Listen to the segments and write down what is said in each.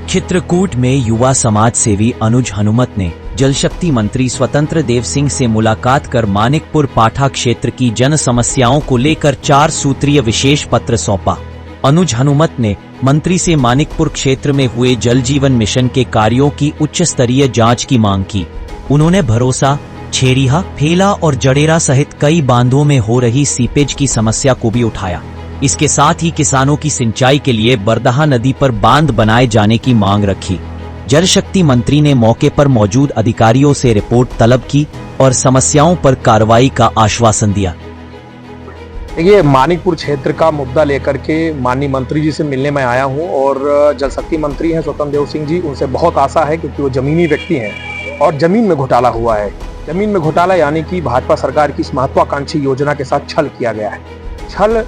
चित्रकूट में युवा समाज सेवी अनुज हनुमत ने जल शक्ति मंत्री स्वतंत्र देव सिंह से मुलाकात कर मानिकपुर पाठा क्षेत्र की जन समस्याओं को लेकर 4 सूत्रीय विशेष पत्र सौंपा। अनुज हनुमत ने मंत्री से मानिकपुर क्षेत्र में हुए जल जीवन मिशन के कार्यों की उच्च स्तरीय जांच की मांग की। उन्होंने भरोसा, छेरिया, फेला और जडेरा सहित कई बांधों में हो रही सीपेज की समस्या को भी उठाया। इसके साथ ही किसानों की सिंचाई के लिए बरदहा नदी पर बांध बनाए जाने की मांग रखी। जल शक्ति मंत्री ने मौके पर मौजूद अधिकारियों से रिपोर्ट तलब की और समस्याओं पर कार्रवाई का आश्वासन दिया। देखिए, मानिकपुर क्षेत्र का मुद्दा लेकर के माननीय मंत्री जी से मिलने में आया हूं और जल शक्ति मंत्री हैं स्वतंत्र देव सिंह जी, उनसे बहुत आशा है क्योंकि वो जमीनी व्यक्ति हैं और जमीन में घोटाला हुआ है। जमीन में घोटाला यानी कि भाजपा सरकार की इस महत्वाकांक्षी योजना के साथ छल किया गया है। छल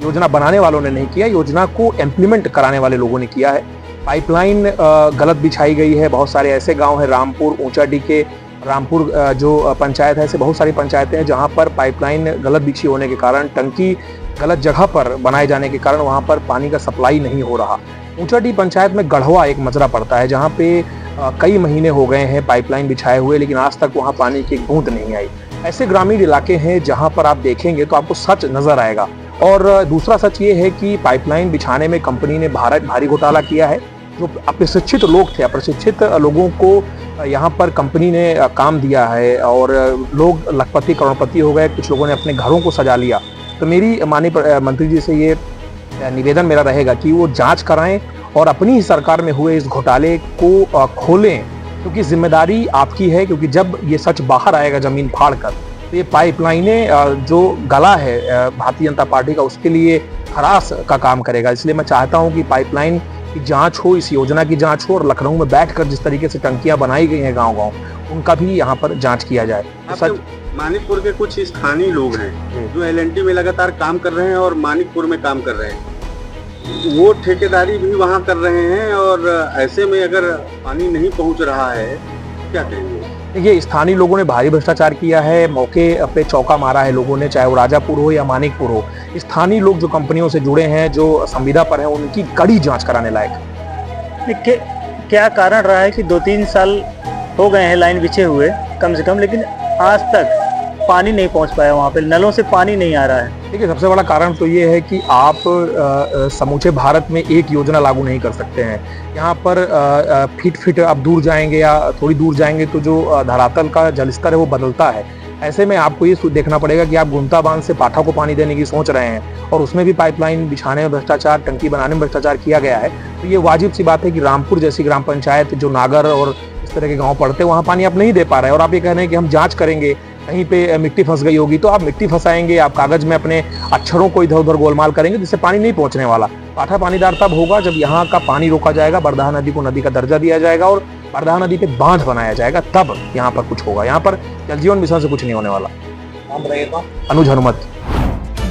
योजना बनाने वालों ने नहीं किया, योजना को इम्प्लीमेंट कराने वाले लोगों ने किया है। पाइपलाइन गलत बिछाई गई है। बहुत सारे ऐसे गांव हैं, रामपुर, ऊंचाडी के रामपुर जो पंचायत है, ऐसे बहुत सारी पंचायतें हैं जहां पर पाइपलाइन गलत बिछी होने के कारण, टंकी गलत जगह पर बनाए जाने के कारण वहां पर पानी का सप्लाई नहीं हो रहा। ऊंचाडी पंचायत में गढ़वा एक मजरा पड़ता है जहां पे कई महीने हो गए हैं पाइपलाइन बिछाए हुए, लेकिन आज तक वहां पानी की एक बूंद नहीं आई। ऐसे ग्रामीण इलाके हैं जहां पर आप देखेंगे तो आपको सच नजर आएगा। और दूसरा सच ये है कि पाइपलाइन बिछाने में कंपनी ने भारी घोटाला किया है। जो अप्रशिक्षित लोग थे, अप्रशिक्षित लोगों को यहाँ पर कंपनी ने काम दिया है और लोग लखपति करोड़पति हो गए। कुछ लोगों ने अपने घरों को सजा लिया। तो मेरी माननीय मंत्री जी से ये निवेदन मेरा रहेगा कि वो जांच कराएं और अपनी ही सरकार में हुए इस घोटाले को खोलें, क्योंकि जिम्मेदारी आपकी है। क्योंकि जब ये सच बाहर आएगा जमीन फाड़ कर, तो ये पाइपलाइनें जो गला है भारतीय जनता पार्टी का, उसके लिए खरास का काम करेगा। इसलिए मैं चाहता हूं कि पाइपलाइन की जांच हो, इस योजना की जांच हो और लखनऊ में बैठकर जिस तरीके से टंकियां बनाई गई हैं गांव-गांव, उनका भी यहां पर जांच किया जाए। सच मानिकपुर के कुछ स्थानीय लोग हैं जो एलएनटी में लगातार काम कर रहे हैं और मानिकपुर में काम कर रहे हैं, वो ठेकेदारी भी वहाँ कर रहे हैं और ऐसे में अगर पानी नहीं पहुँच रहा है, क्या कहेंगे? देखिए, स्थानीय लोगों ने भारी भ्रष्टाचार किया है। मौके पे चौका मारा है लोगों ने, चाहे वो राजापुर हो या मानिकपुर हो। स्थानीय लोग जो कंपनियों से जुड़े हैं, जो संविदा पर हैं, उनकी कड़ी जांच कराने लायक। क्या कारण रहा है कि 2-3 साल हो गए हैं लाइन बिछे हुए कम से कम, लेकिन आज तक पानी नहीं पहुंच पाया, वहाँ पे नलों से पानी नहीं आ रहा है। देखिए, सबसे बड़ा कारण तो ये है कि आप समूचे भारत में एक योजना लागू नहीं कर सकते हैं। यहाँ पर फीट आप दूर जाएंगे या थोड़ी दूर जाएंगे तो जो धरातल का जलस्तर है वो बदलता है। ऐसे में आपको ये देखना पड़ेगा कि आप गुंता बांध से पाठा को पानी देने की सोच रहे हैं और उसमें भी पाइपलाइन बिछाने में भ्रष्टाचार, टंकी बनाने में भ्रष्टाचार किया गया है। तो ये वाजिब सी बात है कि रामपुर जैसी ग्राम पंचायत जो नागर और इस तरह के गाँव पड़ते हैं, वहाँ पानी आप नहीं दे पा रहे हैं और आप ये कह रहे हैं कि हम जाँच करेंगे, कहीं पे मिट्टी फंस गई होगी। तो आप मिट्टी फंसाएंगे, आप कागज में अपने अक्षरों को इधर उधर गोलमाल करेंगे, जिससे पानी नहीं पहुंचने वाला। पाठा पानीदार तब होगा जब यहाँ का पानी रोका जाएगा, बरदहा नदी को नदी का दर्जा दिया जाएगा और बरदहा नदी पे बांध बनाया जाएगा, तब यहाँ पर कुछ होगा। यहाँ पर जल जीवन मिशन से कुछ नहीं होने वाला। अनुज हनुमत।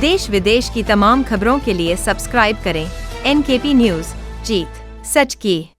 देश विदेश की तमाम खबरों के लिए सब्सक्राइब करें NKP न्यूज। जीत सच की।